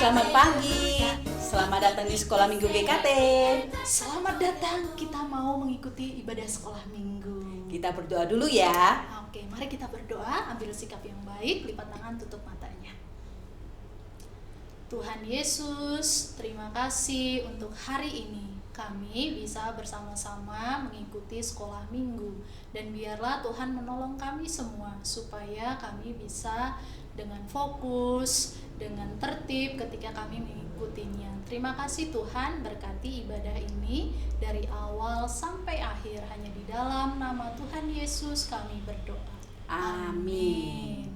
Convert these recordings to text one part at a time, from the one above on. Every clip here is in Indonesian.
selamat pagi. Selamat datang di Sekolah Minggu GKT. Selamat datang, kita mau mengikuti ibadah sekolah minggu. Kita berdoa dulu ya. Oke, mari kita berdoa, ambil sikap yang baik, lipat tangan, tutup matanya. Tuhan Yesus, terima kasih untuk hari ini. Kami bisa bersama-sama mengikuti sekolah minggu. Dan biarlah Tuhan menolong kami semua supaya kami bisa dengan fokus, dengan tertib ketika kami mengikutinya. Terima kasih Tuhan, berkati ibadah ini dari awal sampai akhir. Hanya di dalam nama Tuhan Yesus kami berdoa. Amin.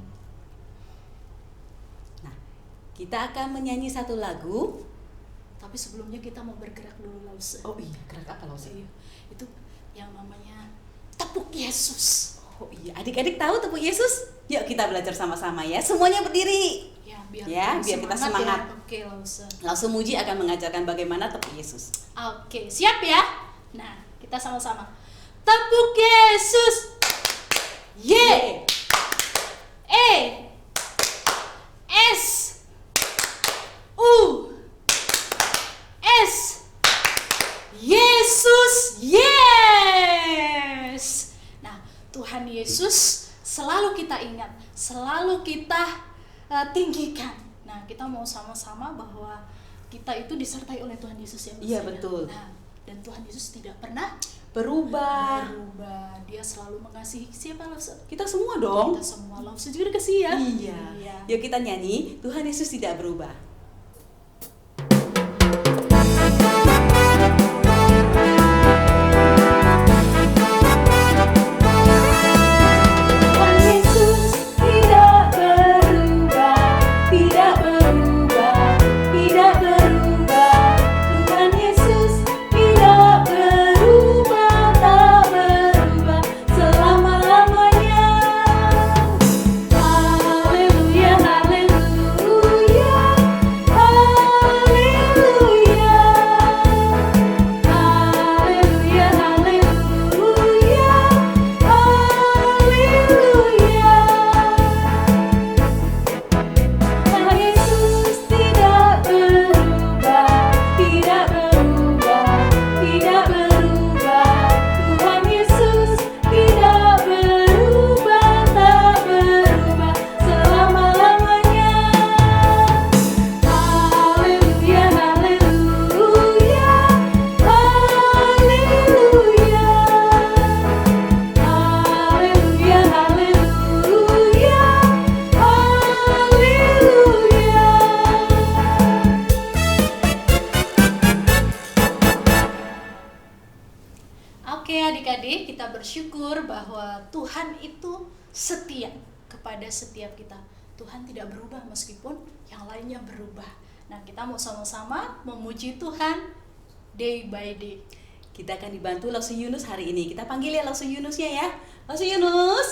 Nah, kita akan menyanyi satu lagu. Tapi sebelumnya kita mau bergerak dulu, Lause. Oh iya, gerak apa Lause? Itu yang namanya tepuk Yesus. Oh iya, adik-adik tahu tepuk Yesus? Yuk kita belajar sama-sama ya. Semuanya berdiri. Biar kita semangat. Ya. Oke, Lause. Langsung Muji akan mengajarkan bagaimana tepuk Yesus. Oke, siap ya? Nah, kita sama-sama. Tepuk Yesus. Y E S U S Yesus. Yes. Nah, Tuhan Yesus selalu kita ingat, selalu kita tinggikan. Nah, kita mau sama-sama bahwa kita itu disertai oleh Tuhan Yesus ya. Iya, betul. Nah, dan Tuhan Yesus tidak pernah berubah. Dia selalu mengasihi siapa, Lause? Kita semua dong. Kita semua. Lause juga dikasih ya. Iya. Yuk kita nyanyi Tuhan Yesus tidak berubah. Oke adik-adik, kita bersyukur bahwa Tuhan itu setia kepada setiap kita. Tuhan tidak berubah meskipun yang lainnya berubah. Nah, kita mau sama-sama memuji Tuhan day by day. Kita akan dibantu Lause Yunus hari ini. Kita panggil ya Lause Yunusnya ya. Lause Yunus.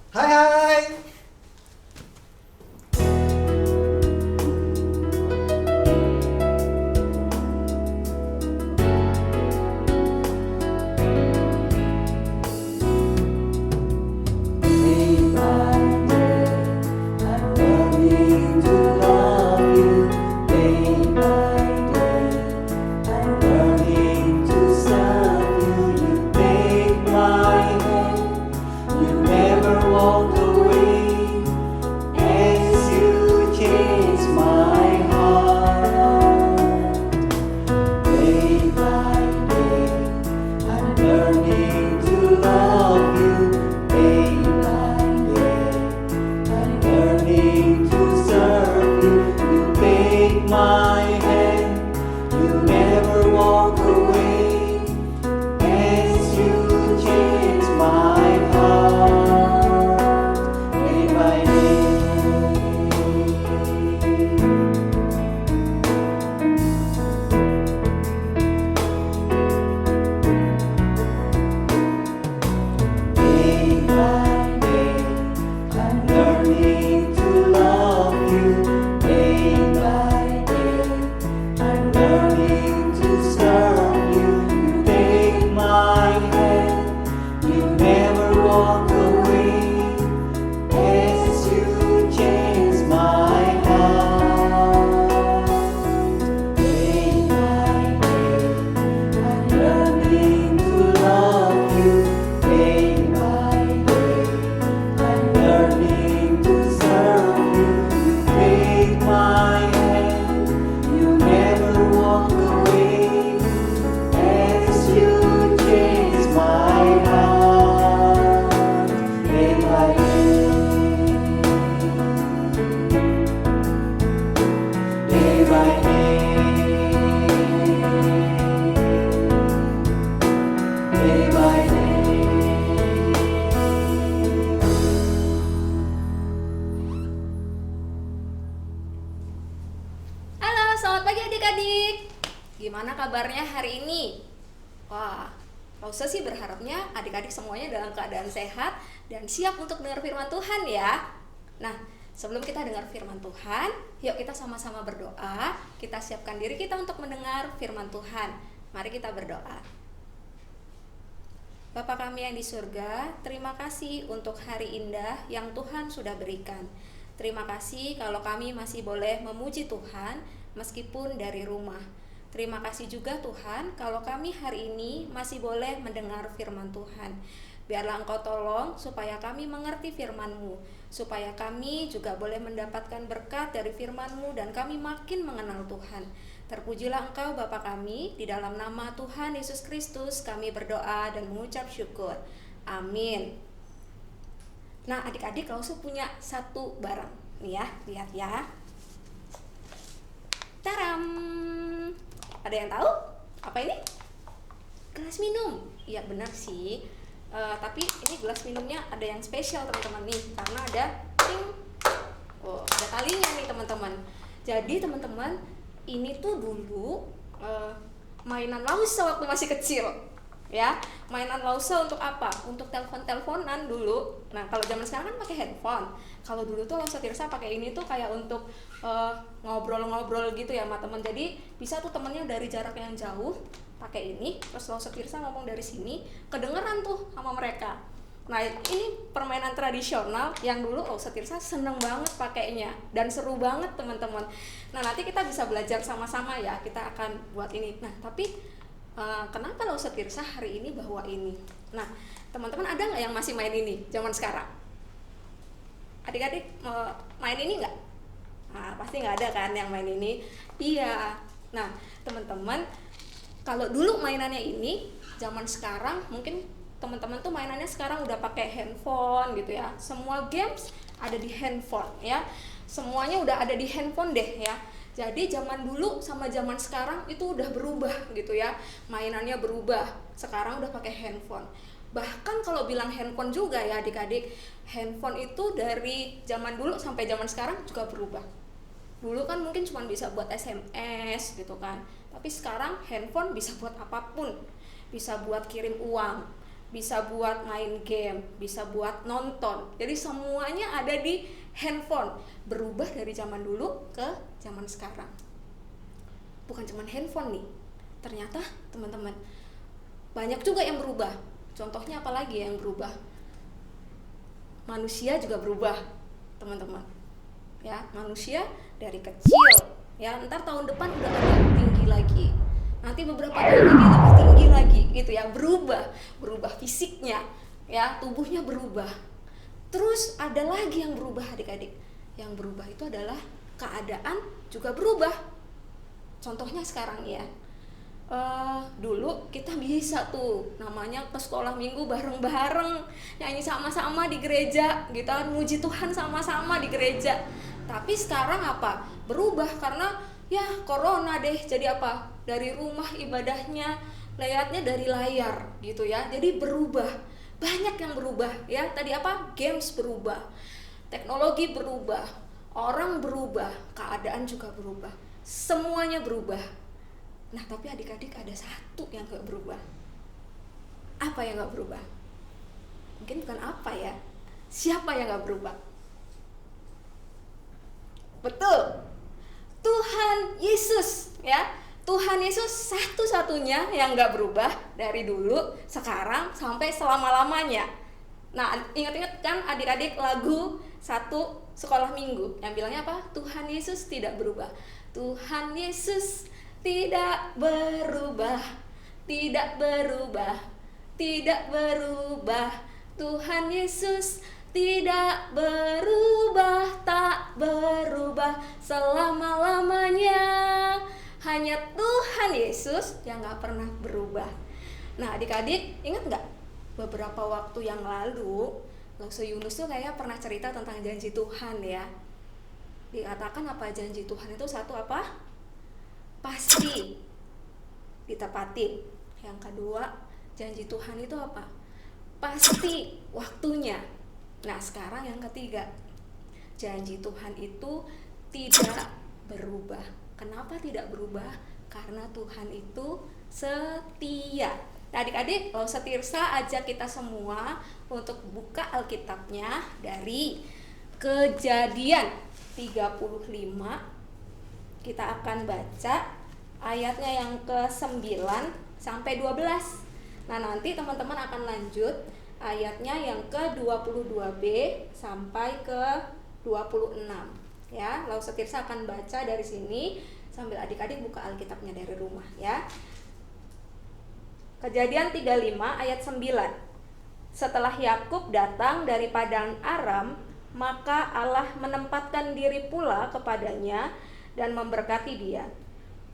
Hai. Walk away. Selamat pagi adik-adik. Gimana kabarnya hari ini? Wah, Rosa sih berharapnya adik-adik semuanya dalam keadaan sehat dan siap untuk dengar firman Tuhan ya. Nah, sebelum kita dengar firman Tuhan, yuk kita sama-sama berdoa. Kita siapkan diri kita untuk mendengar firman Tuhan. Mari kita berdoa. Bapa kami yang di surga, terima kasih untuk hari indah yang Tuhan sudah berikan. Terima kasih kalau kami masih boleh memuji Tuhan meskipun dari rumah. Terima kasih juga Tuhan kalau kami hari ini masih boleh mendengar firman Tuhan. Biarlah Engkau tolong supaya kami mengerti firman-Mu, supaya kami juga boleh mendapatkan berkat dari firman-Mu dan kami makin mengenal Tuhan. Terpujilah Engkau Bapa kami, di dalam nama Tuhan Yesus Kristus kami berdoa dan mengucap syukur. Amin. Nah adik-adik Rosa punya satu barang nih ya, lihat ya. Taram! Ada yang tahu? Apa ini? Gelas minum. Iya benar sih. Tapi ini gelas minumnya ada yang spesial teman-teman nih, karena ada ada talinya nih teman-teman. Jadi teman-teman, ini tuh dulu mainan Lausa waktu masih kecil. Ya, mainan Lausa untuk apa? Untuk telepon-teleponan dulu. Nah, kalau zaman sekarang kan pakai handphone. Kalau dulu tuh Lausa Tirsa pakai ini tuh kayak untuk ngobrol-ngobrol gitu ya sama teman. Jadi bisa tuh temennya dari jarak yang jauh pakai ini, terus Lausa Tirsa ngomong dari sini, kedengeran tuh sama mereka. Nah, ini permainan tradisional yang dulu Lausa Tirsa seneng banget pakainya dan seru banget teman-teman. Nah, nanti kita bisa belajar sama-sama ya. Kita akan buat ini. Nah, tapi kenapa Lausa Tirsa hari ini bawa ini? Nah, teman-teman ada nggak yang masih main ini zaman sekarang? Adik-adik main ini nggak? Nah, pasti nggak ada kan yang main ini. Iya. Nah, teman-teman, kalau dulu mainannya ini, zaman sekarang mungkin teman-teman tuh mainannya sekarang udah pakai handphone gitu ya. Semua games ada di handphone ya. Semuanya udah ada di handphone deh ya. Jadi zaman dulu sama zaman sekarang itu udah berubah gitu ya. Mainannya berubah. Sekarang udah pakai handphone. Bahkan kalau bilang handphone juga ya adik-adik, handphone itu dari zaman dulu sampai zaman sekarang juga berubah. Dulu kan mungkin cuma bisa buat SMS gitu kan. Tapi sekarang handphone bisa buat apapun. Bisa buat kirim uang, bisa buat main game, bisa buat nonton. Jadi semuanya ada di handphone. Berubah dari zaman dulu ke zaman sekarang. Bukan cuma handphone nih. Ternyata teman-teman, banyak juga yang berubah. Contohnya apa lagi yang berubah? Manusia juga berubah, teman-teman. Ya, manusia dari kecil, ya, ntar tahun depan udah agak tinggi lagi. Nanti beberapa tahun lagi lebih tinggi lagi gitu ya, berubah fisiknya ya, tubuhnya berubah. Terus ada lagi yang berubah adik-adik. Yang berubah itu adalah keadaan juga berubah. Contohnya sekarang ya, dulu kita bisa tuh namanya ke sekolah minggu bareng-bareng, nyanyi sama-sama di gereja gitu, muji Tuhan sama-sama di gereja. Tapi sekarang apa? Berubah karena ya corona deh. Jadi apa? Dari rumah ibadahnya, lihatnya dari layar gitu ya. Jadi berubah. Banyak yang berubah ya. Tadi apa? Games berubah. Teknologi berubah. Orang berubah, keadaan juga berubah. Semuanya berubah. Nah, tapi adik-adik ada satu yang gak berubah. Apa yang gak berubah? Mungkin bukan apa ya. Siapa yang gak berubah? Betul. Tuhan Yesus ya. Tuhan Yesus satu-satunya yang gak berubah dari dulu, sekarang, sampai selama-lamanya. Nah, ingat-ingat kan adik-adik lagu satu sekolah minggu yang bilangnya apa? Tuhan Yesus tidak berubah. Tuhan Yesus tidak berubah, tidak berubah, tidak berubah. Tuhan Yesus tidak berubah, tak berubah selama-lamanya. Hanya Tuhan Yesus yang gak pernah berubah. Nah adik-adik ingat gak? Beberapa waktu yang lalu Lausa Yunus tuh kayak pernah cerita tentang janji Tuhan ya. Dikatakan apa janji Tuhan itu satu apa? Pasti ditepati. Yang kedua, janji Tuhan itu apa? Pasti waktunya. Nah sekarang yang ketiga, janji Tuhan itu tidak berubah. Kenapa tidak berubah? Karena Tuhan itu setia. Nah, adik-adik, Lausa Tirsa ajak kita semua untuk buka Alkitabnya dari Kejadian 35. Kita akan baca ayatnya yang ke-9 sampai 12. Nah, nanti teman-teman akan lanjut ayatnya yang ke-22b sampai ke 26. Ya, Lausa Tirsa akan baca dari sini sambil adik-adik buka Alkitabnya dari rumah ya. Kejadian 35 ayat 9. Setelah Yakub datang dari padang Aram, maka Allah menempatkan diri pula kepadanya dan memberkati dia.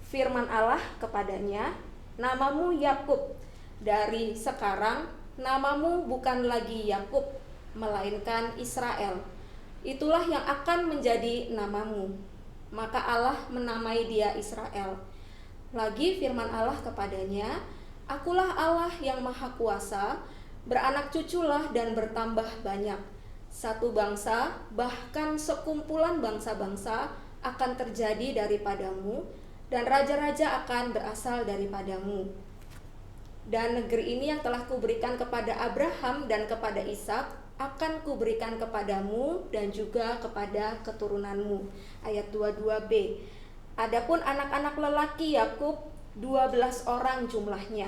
Firman Allah kepadanya, "Namamu Yakub, dari sekarang namamu bukan lagi Yakub, melainkan Israel. Itulah yang akan menjadi namamu." Maka Allah menamai dia Israel. Lagi firman Allah kepadanya, "Akulah Allah yang Maha Kuasa, beranak cuculah dan bertambah banyak. Satu bangsa, bahkan sekumpulan bangsa-bangsa akan terjadi daripadamu, dan raja-raja akan berasal daripadamu. Dan negeri ini yang telah kuberikan kepada Abraham dan kepada Ishak akan kuberikan kepadamu dan juga kepada keturunanmu." Ayat 22b. Adapun anak-anak lelaki Yakub 12 orang jumlahnya.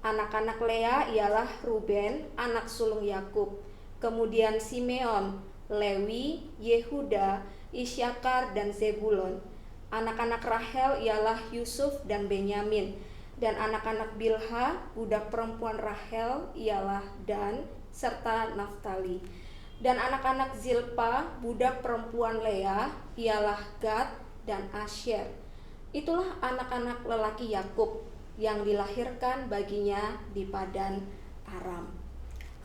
Anak-anak Lea ialah Ruben, anak sulung Yakub. Kemudian Simeon, Lewi, Yehuda, Isyakar, dan Zebulon. Anak-anak Rahel ialah Yusuf dan Benyamin. Dan anak-anak Bilha, budak perempuan Rahel, ialah Dan, serta Naftali. Dan anak-anak Zilpa, budak perempuan Lea, ialah Gad dan Asyer. Itulah anak-anak lelaki Yakub yang dilahirkan baginya di Padan Aram.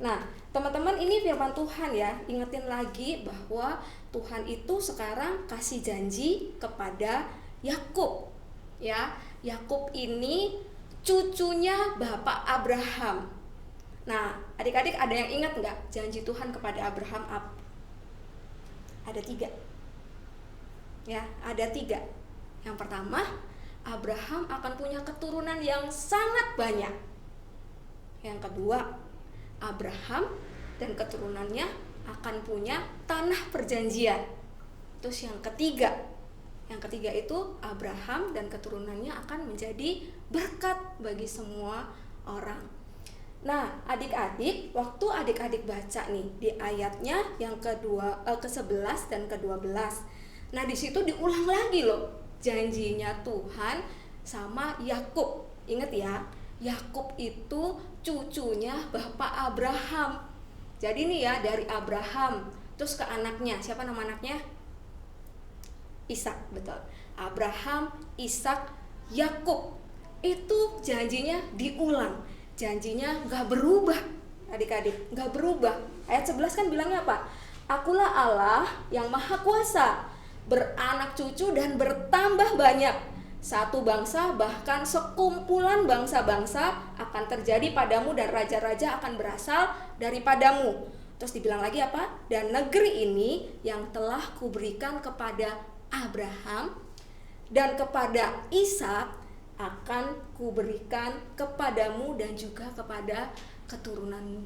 Nah, teman-teman, ini firman Tuhan ya. Ingetin lagi bahwa Tuhan itu sekarang kasih janji kepada Yakub. Ya, Yakub ini cucunya Bapak Abraham. Nah, adik-adik ada yang ingat nggak janji Tuhan kepada Abraham? Ada 3. Ya, ada 3. Yang pertama, Abraham akan punya keturunan yang sangat banyak. Yang kedua, Abraham dan keturunannya akan punya tanah perjanjian. Terus yang ketiga itu Abraham dan keturunannya akan menjadi berkat bagi semua orang. Nah, adik-adik, waktu adik-adik baca nih di ayatnya yang ke-11 dan ke-12. Nah, di situ diulang lagi loh janjinya Tuhan sama Yakub. Ingat ya, Yakub itu cucunya Bapak Abraham. Jadi nih ya, dari Abraham terus ke anaknya. Siapa nama anaknya? Ishak, betul. Abraham, Ishak, Yakub. Itu janjinya diulang. Janjinya gak berubah. Adik-adik, gak berubah. Ayat 11 kan bilangnya apa? "Akulah Allah yang Maha Kuasa, beranak cucu dan bertambah banyak. Satu bangsa, bahkan sekumpulan bangsa-bangsa akan terjadi padamu, dan raja-raja akan berasal daripadamu." Terus dibilang lagi apa? "Dan negeri ini yang telah kuberikan kepada Abraham dan kepada Ishak akan kuberikan kepadamu dan juga kepada keturunanmu."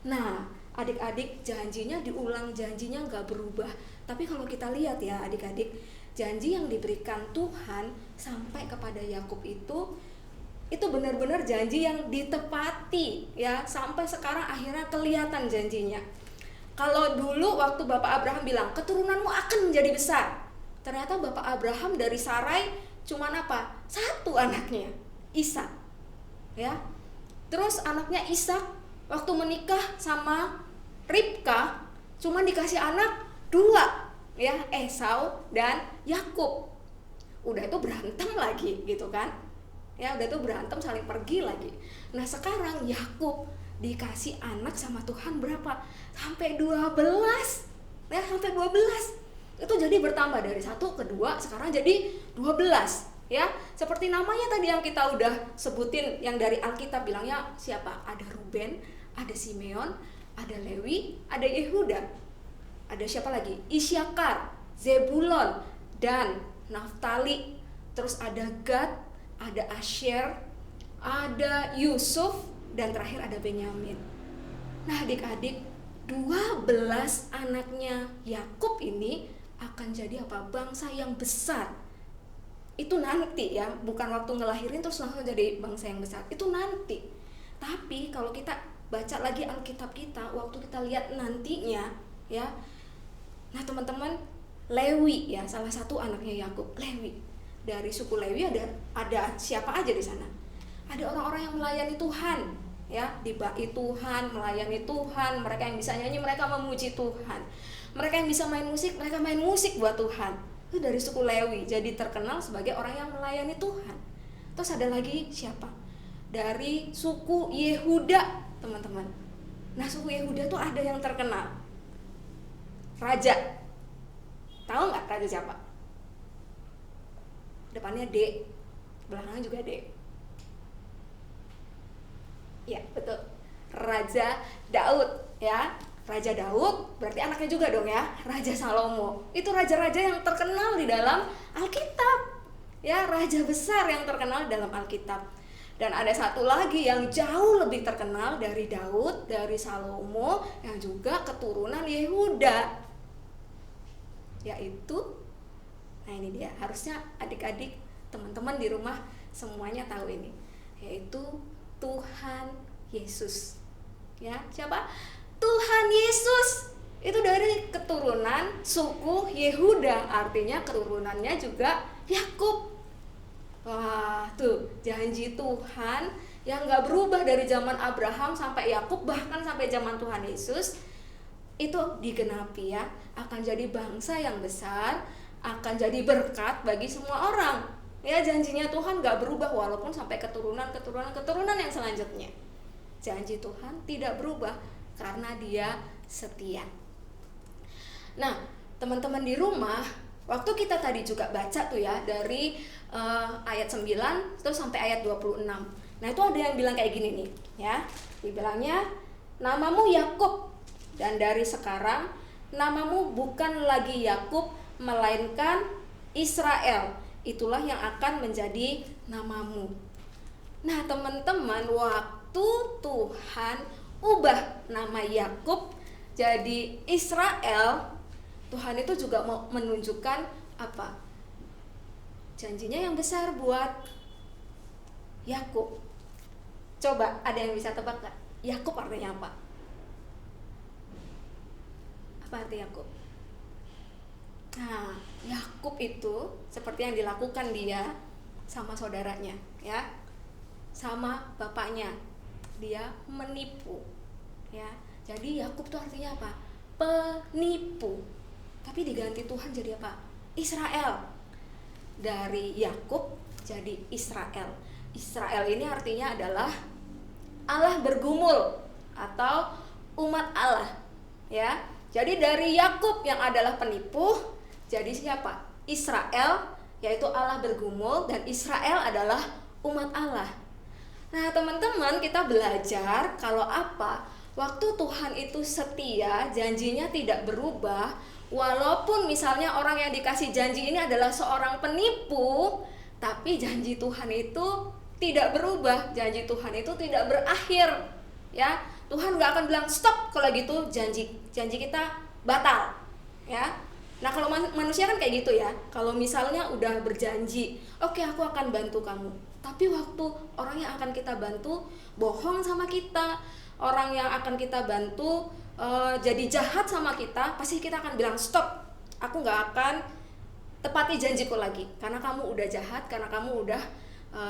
Nah, adik-adik, janjinya diulang, janjinya gak berubah. Tapi kalau kita lihat ya adik-adik, janji yang diberikan Tuhan sampai kepada Yakub itu benar-benar janji yang ditepati ya. Sampai sekarang akhirnya kelihatan janjinya. Kalau dulu waktu Bapak Abraham bilang, "Keturunanmu akan menjadi besar." Ternyata Bapak Abraham dari Sarai cuman apa? 1 anaknya, Ishak. Ya. Terus anaknya Ishak waktu menikah sama Ribka cuman dikasih anak 2, ya, Esau dan Yakub. Udah itu berantem lagi gitu kan. Ya, udah itu berantem, saling pergi lagi. Nah, sekarang Yakub dikasih anak sama Tuhan berapa? Sampai 12. Ya, sampai 12. Itu jadi bertambah dari 1 ke 2, sekarang jadi 12. Ya, seperti namanya tadi yang kita udah sebutin, yang dari Alkitab bilangnya siapa? Ada Ruben, ada Simeon, ada Lewi, ada Yehuda. Ada siapa lagi? Isyakar, Zebulon, dan Naftali, terus ada Gad, ada Asher, ada Yusuf, dan terakhir ada Benyamin. Nah adik-adik, 12 anaknya Yakub ini akan jadi apa? Bangsa yang besar. Itu nanti ya, bukan waktu ngelahirin terus langsung jadi bangsa yang besar. Itu nanti. Tapi kalau kita baca lagi Alkitab kita, waktu kita lihat nantinya ya. Nah teman-teman, Lewi ya, salah satu anaknya Yakub, Lewi. Dari suku Lewi ada siapa aja di sana? Ada orang-orang yang melayani Tuhan ya, dibait Tuhan, melayani Tuhan. Mereka yang bisa nyanyi, mereka memuji Tuhan. Mereka yang bisa main musik, mereka main musik buat Tuhan. Itu dari suku Lewi, jadi terkenal sebagai orang yang melayani Tuhan. Terus ada lagi siapa? Dari suku Yehuda, teman-teman. Nah suku Yehuda tuh ada yang terkenal, raja. Tahu nggak raja siapa? Depannya D, belakangnya juga D. Ya betul, Raja Daud ya. Raja Daud berarti anaknya juga dong ya, Raja Salomo. Itu raja-raja yang terkenal di dalam Alkitab ya, raja besar yang terkenal dalam Alkitab. Dan ada satu lagi yang jauh lebih terkenal dari Daud, dari Salomo, yang juga keturunan Yehuda, yaitu, nah ini dia, harusnya adik-adik, teman-teman di rumah semuanya tahu ini, yaitu Tuhan Yesus ya. Siapa? Tuhan Yesus. Itu dari keturunan suku Yehuda, artinya keturunannya juga Yakub. Wah tuh, janji Tuhan yang gak berubah dari zaman Abraham sampai Yakub, bahkan sampai zaman Tuhan Yesus, itu digenapi ya. Akan jadi bangsa yang besar, akan jadi berkat bagi semua orang ya. Janjinya Tuhan gak berubah walaupun sampai keturunan yang selanjutnya. Janji Tuhan tidak berubah karena Dia setia. Nah teman-teman di rumah, waktu kita tadi juga baca tuh ya, dari ayat 9 terus sampai ayat 26. Nah itu ada yang bilang kayak gini nih ya. Dibilangnya, namamu Yakub, dan dari sekarang namamu bukan lagi Yakub melainkan Israel. Itulah yang akan menjadi namamu. Nah teman-teman, waktu Tuhan ubah nama Yakub jadi Israel, Tuhan itu juga mau menunjukkan apa? Janjinya yang besar buat Yakub. Coba ada yang bisa tebak gak? Yakub artinya apa? Apa arti Yakub? Nah, Yakub itu seperti yang dilakukan dia sama saudaranya, ya, sama bapaknya, dia menipu, ya. Jadi Yakub itu artinya apa? Penipu. Tapi diganti Tuhan jadi apa? Israel. Dari Yakub jadi Israel. Israel ini artinya adalah Allah bergumul atau umat Allah, ya. Jadi dari Yakub yang adalah penipu, jadi siapa? Israel, yaitu Allah bergumul, dan Israel adalah umat Allah. Nah teman-teman, kita belajar kalau apa? Waktu Tuhan itu setia, janjinya tidak berubah. Walaupun misalnya orang yang dikasih janji ini adalah seorang penipu, tapi janji Tuhan itu tidak berubah. Janji Tuhan itu tidak berakhir, ya. Tuhan gak akan bilang stop kalau gitu, janji kita batal, ya. Nah kalau manusia kan kayak gitu ya. Kalau misalnya udah berjanji, oke, aku akan bantu kamu, tapi waktu orang yang akan kita bantu bohong sama kita, orang yang akan kita bantu jadi jahat sama kita, pasti kita akan bilang stop, aku gak akan tepati janjiku lagi, karena kamu udah jahat, karena kamu udah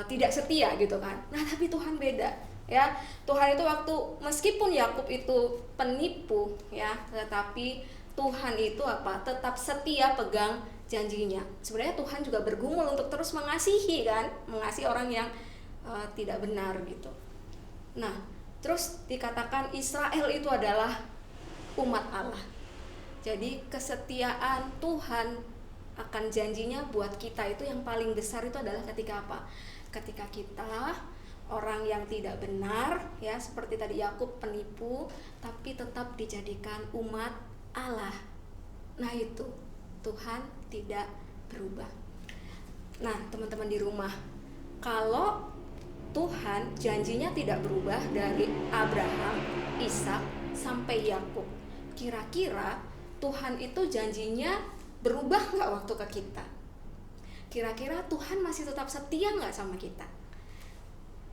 tidak setia gitu kan. Nah tapi Tuhan beda, ya. Tuhan itu waktu meskipun Yakub itu penipu, ya, tetapi Tuhan itu apa? Tetap setia pegang janjinya. Sebenarnya Tuhan juga bergumul untuk terus mengasihi kan, mengasihi orang yang tidak benar gitu. Nah, terus dikatakan Israel itu adalah umat Allah. Jadi kesetiaan Tuhan akan janjinya buat kita itu yang paling besar itu adalah ketika apa? Ketika kita orang yang tidak benar, ya, seperti tadi Yakub penipu, tapi tetap dijadikan umat Allah. Nah itu Tuhan tidak berubah. Nah, teman-teman di rumah, kalau Tuhan janjinya tidak berubah dari Abraham, Ishak sampai Yakub, kira-kira Tuhan itu janjinya berubah nggak waktu ke kita? Kira-kira Tuhan masih tetap setia nggak sama kita?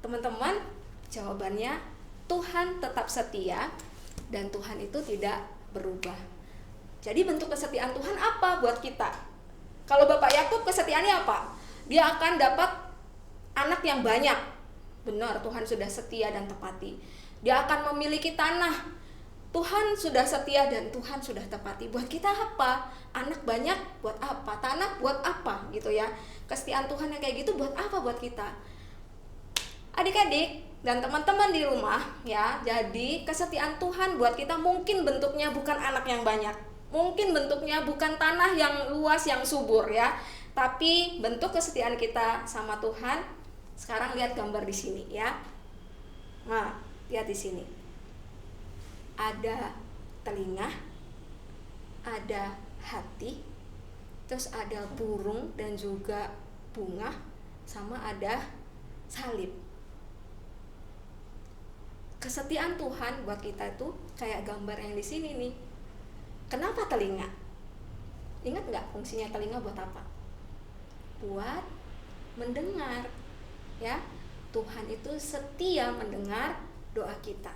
Teman-teman, jawabannya Tuhan tetap setia dan Tuhan itu tidak berubah. Jadi bentuk kesetiaan Tuhan apa buat kita? Kalau Bapak Yakub kesetiaannya apa? Dia akan dapat anak yang banyak. Benar, Tuhan sudah setia dan tepati. Dia akan memiliki tanah. Tuhan sudah setia dan Tuhan sudah tepati. Buat kita apa? Anak banyak buat apa? Tanah buat apa? Gitu ya. Kesetiaan Tuhan yang kayak gitu buat apa buat kita? Adik-adik dan teman-teman di rumah ya, jadi kesetiaan Tuhan buat kita mungkin bentuknya bukan anak yang banyak, mungkin bentuknya bukan tanah yang luas yang subur ya, tapi bentuk kesetiaan kita sama Tuhan. Sekarang lihat gambar di sini ya. Nah, lihat di sini. Ada telinga, ada hati, terus ada burung dan juga bunga, sama ada salib. Kesetiaan Tuhan buat kita itu kayak gambar yang di sini nih. Kenapa telinga? Ingat nggak fungsinya telinga buat apa? Buat mendengar. Ya, Tuhan itu setia mendengar doa kita.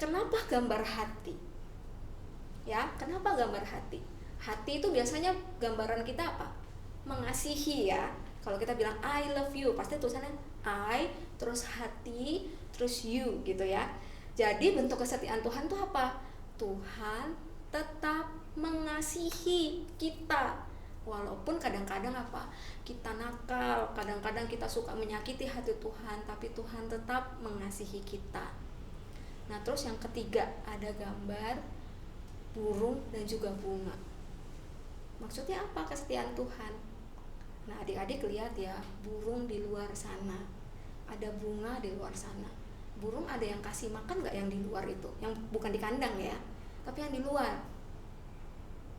Kenapa gambar hati? Ya, kenapa gambar hati? Hati itu biasanya gambaran kita apa? Mengasihi ya. Kalau kita bilang I love you, pasti tulisannya I, terus hati, terus you gitu ya. Jadi bentuk kesetiaan Tuhan itu apa? Tuhan tetap mengasihi kita. Walaupun kadang-kadang apa? Kita nakal, kadang-kadang kita suka menyakiti hati Tuhan, tapi Tuhan tetap mengasihi kita. Nah, terus yang ketiga ada gambar burung dan juga bunga. Maksudnya apa kesetiaan Tuhan? Nah, adik-adik lihat ya, burung di luar sana, ada bunga di luar sana. Burung ada yang kasih makan nggak yang di luar itu? Yang bukan di kandang ya, tapi yang di luar.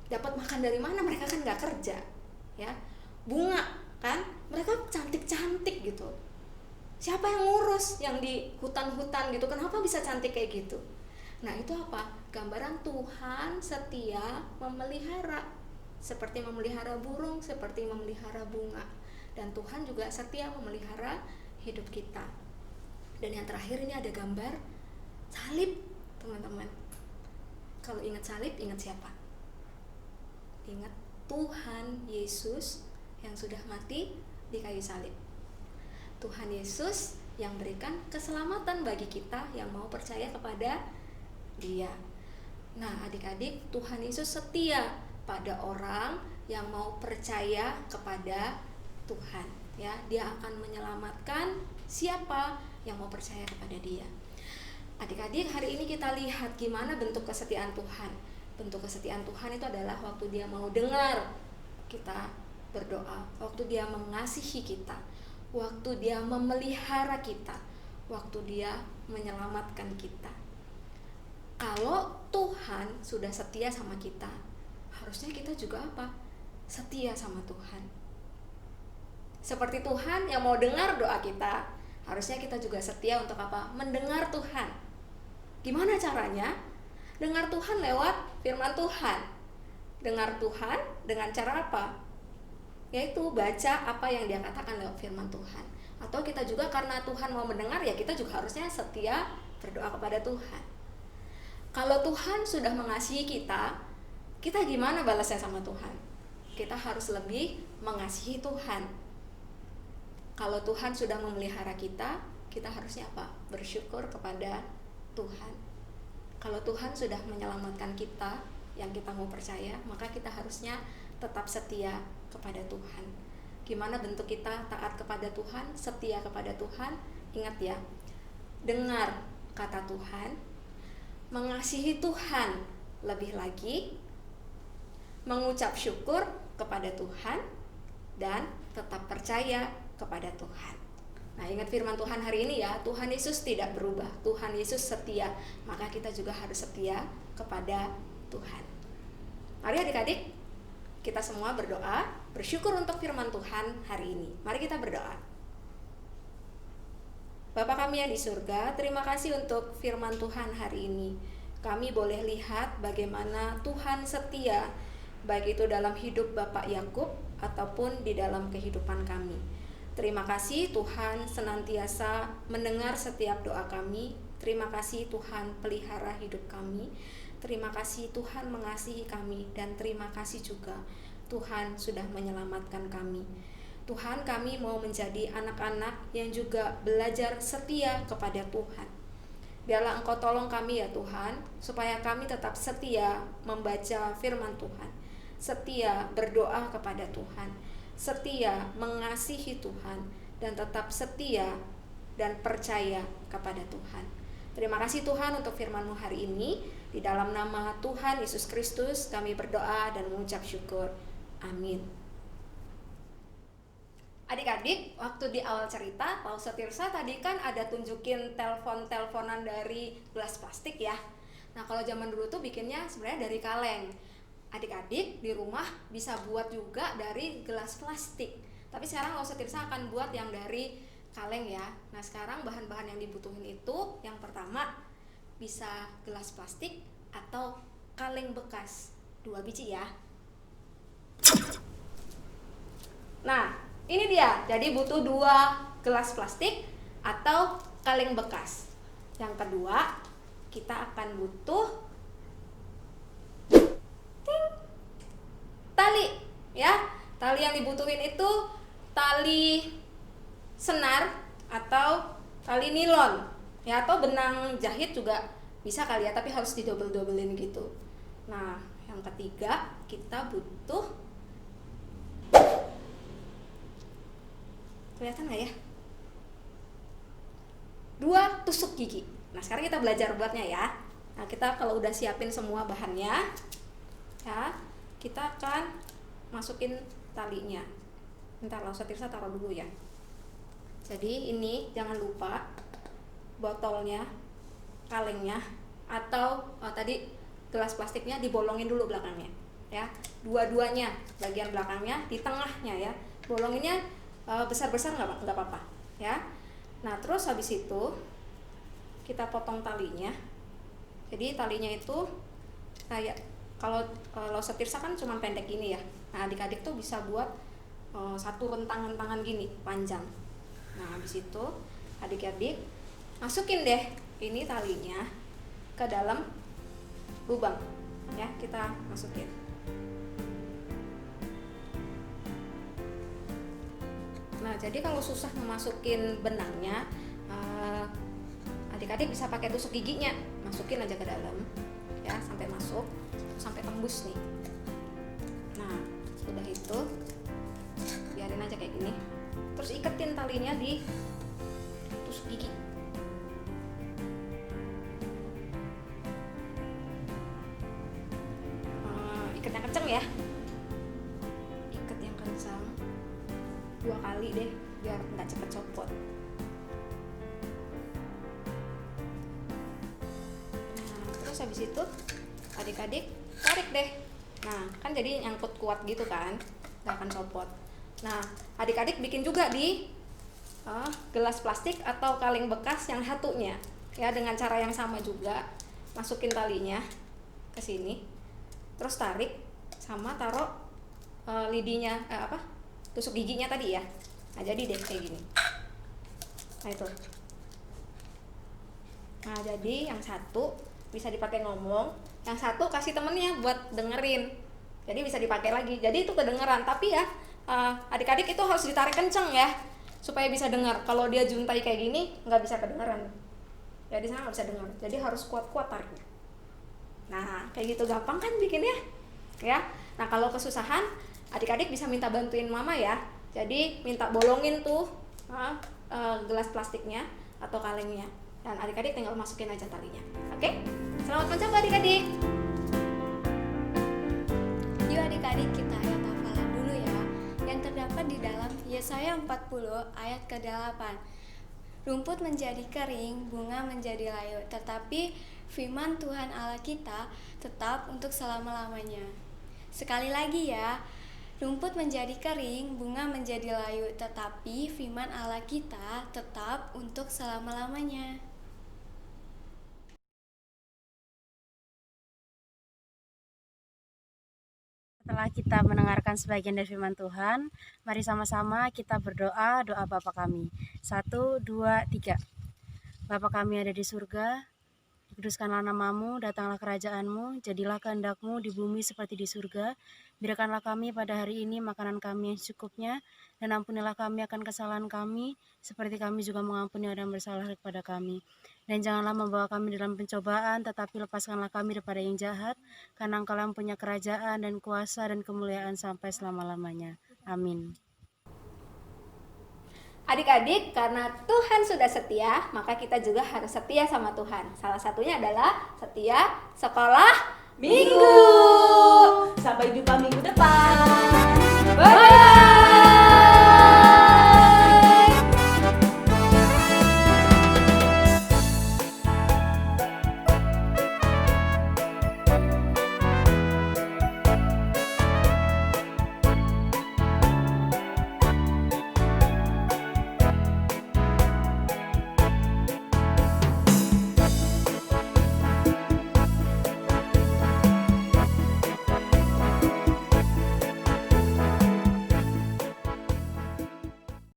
Dapat makan dari mana? Mereka kan nggak kerja, ya. Bunga kan, mereka cantik-cantik gitu. Siapa yang ngurus yang di hutan-hutan gitu? Kenapa bisa cantik kayak gitu? Nah, itu apa? Gambaran Tuhan setia memelihara, seperti memelihara burung, seperti memelihara bunga. Dan Tuhan juga setia memelihara hidup kita. Dan yang terakhir ini ada gambar salib, teman-teman. Kalau ingat salib, ingat siapa? Ingat Tuhan Yesus yang sudah mati di kayu salib. Tuhan Yesus yang berikan keselamatan bagi kita yang mau percaya kepada Dia. Nah, adik-adik, Tuhan Yesus setia pada orang yang mau percaya kepada Tuhan, ya. Dia akan menyelamatkan siapa yang mau percaya kepada Dia. Adik-adik, hari ini kita lihat gimana bentuk kesetiaan Tuhan. Bentuk kesetiaan Tuhan itu adalah waktu Dia mau dengar kita berdoa, waktu Dia mengasihi kita, waktu Dia memelihara kita, waktu Dia menyelamatkan kita. Kalau Tuhan sudah setia sama kita, harusnya kita juga apa? Setia sama Tuhan. Seperti Tuhan yang mau dengar doa kita, harusnya kita juga setia untuk apa? Mendengar Tuhan. Gimana caranya? Dengar Tuhan lewat firman Tuhan. Dengar Tuhan dengan cara apa? Yaitu baca apa yang Dia katakan lewat firman Tuhan. Atau kita juga karena Tuhan mau mendengar, ya kita juga harusnya setia berdoa kepada Tuhan. Kalau Tuhan sudah mengasihi kita, kita gimana balasnya sama Tuhan? Kita harus lebih mengasihi Tuhan. Kalau Tuhan sudah memelihara kita, kita harusnya apa? Bersyukur kepada Tuhan. Kalau Tuhan sudah menyelamatkan kita, yang kita mau percaya, maka kita harusnya tetap setia kepada Tuhan. Gimana bentuk kita taat kepada Tuhan, setia kepada Tuhan? Ingat ya, dengar kata Tuhan, mengasihi Tuhan lebih lagi, mengucap syukur kepada Tuhan, dan tetap percaya kepada Tuhan. Nah, ingat firman Tuhan hari ini ya, Tuhan Yesus tidak berubah, Tuhan Yesus setia, maka kita juga harus setia kepada Tuhan. Mari adik-adik, kita semua berdoa bersyukur untuk firman Tuhan hari ini. Mari kita berdoa. Bapa kami yang di surga, terima kasih untuk firman Tuhan hari ini. Kami boleh lihat bagaimana Tuhan setia, baik itu dalam hidup Bapak Yakub ataupun di dalam kehidupan kami. Terima kasih Tuhan senantiasa mendengar setiap doa kami. Terima kasih Tuhan pelihara hidup kami. Terima kasih Tuhan mengasihi kami, dan terima kasih juga Tuhan sudah menyelamatkan kami. Tuhan, kami mau menjadi anak-anak yang juga belajar setia kepada Tuhan. Biarlah Engkau tolong kami ya Tuhan, supaya kami tetap setia membaca firman Tuhan, setia berdoa kepada Tuhan, setia mengasihi Tuhan, dan tetap setia dan percaya kepada Tuhan. Terima kasih Tuhan untuk firman-Mu hari ini. Di dalam nama Tuhan Yesus Kristus kami berdoa dan mengucap syukur. Amin. Adik-adik, waktu di awal cerita, Lausa Tirsa tadi kan ada tunjukin teleponan dari gelas plastik ya. Nah, kalau zaman dulu tuh bikinnya sebenarnya dari kaleng. Adik-adik di rumah bisa buat juga dari gelas plastik. Tapi sekarang Lausa Tirsa akan buat yang dari kaleng ya. Nah, sekarang bahan-bahan yang dibutuhin itu yang pertama bisa gelas plastik atau kaleng bekas. 2 biji ya. Nah, ini dia, jadi butuh 2 gelas plastik atau kaleng bekas. Yang kedua, kita akan butuh tali, ya. Tali yang dibutuhin itu tali senar atau tali nilon, ya, atau benang jahit juga bisa kali ya, tapi harus didobel-dobelin gitu. Nah, yang ketiga, kita butuh, kelihatan nggak ya? 2 tusuk gigi. Nah, sekarang kita belajar buatnya ya. Nah, kita kalau udah siapin semua bahannya, ya, kita akan masukin talinya. Bentar, Lausa Tirsa taruh dulu ya. Jadi ini jangan lupa botolnya, kalengnya, atau tadi gelas plastiknya dibolongin dulu belakangnya, ya. Dua-duanya, bagian belakangnya, di tengahnya ya. Bolonginnya besar-besar nggak apa-apa ya. Nah, terus habis itu kita potong talinya. Jadi talinya itu kayak, kalau Lausa Tirsa kan cuma pendek gini ya. Nah, adik-adik tuh bisa buat satu rentangan gini panjang. Nah, habis itu adik-adik masukin deh ini talinya ke dalam lubang ya, kita masukin. Nah, jadi kalau susah memasukin benangnya, adik-adik bisa pakai tusuk giginya, masukin aja ke dalam ya, sampai masuk, sampai tembus nih. Nah, udah itu biarin aja kayak gini, terus iketin talinya di tusuk gigi. Ikat yang kenceng ya, ikat yang kencang 2 kali deh biar nggak cepet copot. Nah, terus habis itu adik-adik tarik deh. Nah, kan jadi nyangkut kuat gitu kan, nggak akan copot. Nah, adik-adik bikin juga di gelas plastik atau kaleng bekas yang satunya ya, dengan cara yang sama juga. Masukin talinya ke sini, terus tarik sama taruh lidinya, tusuk giginya tadi ya. Nah, jadi deh kayak gini. Nah, itu. Nah, jadi yang satu bisa dipakai ngomong, yang satu kasih temennya buat dengerin. Jadi bisa dipakai lagi. Jadi itu kedengeran, tapi ya adik-adik itu harus ditarik kenceng ya, supaya bisa dengar. Kalau dia juntai kayak gini nggak bisa kedengeran. Ya, di sana nggak bisa dengar. Jadi harus kuat-kuat tariknya. Nah, kayak gitu gampang kan bikinnya? Ya. Nah, kalau kesusahan, adik-adik bisa minta bantuin mama ya. Jadi minta bolongin tuh gelas plastiknya atau kalengnya, dan adik-adik tinggal masukin aja talinya. Oke? Selamat mencoba adik-adik. Yuk adik-adik, kita ayat hafalan dulu ya, yang terdapat di dalam Yesaya 40 ayat ke-8. Rumput menjadi kering, bunga menjadi layu, tetapi firman Tuhan Allah kita tetap untuk selama-lamanya. Sekali lagi ya, Rumput menjadi kering, bunga menjadi layu, tetapi firman Allah kita tetap untuk selama-lamanya. Setelah kita mendengarkan sebagian dari firman Tuhan, mari sama-sama kita berdoa doa Bapa kami. 1, 2, 3. Bapa kami ada di surga, dikuduskanlah namamu, datanglah kerajaanmu, jadilah kehendakmu di bumi seperti di surga. Berikanlah kami pada hari ini makanan kami yang secukupnya, dan ampunilah kami akan kesalahan kami, seperti kami juga mengampuni orang yang bersalah kepada kami. Dan janganlah membawa kami dalam pencobaan, tetapi lepaskanlah kami daripada yang jahat, karena Engkau yang punya kerajaan dan kuasa dan kemuliaan sampai selama-lamanya. Amin. Adik-adik, karena Tuhan sudah setia, maka kita juga harus setia sama Tuhan. Salah satunya adalah setia sekolah minggu. Sampai jumpa minggu depan. Bye-bye.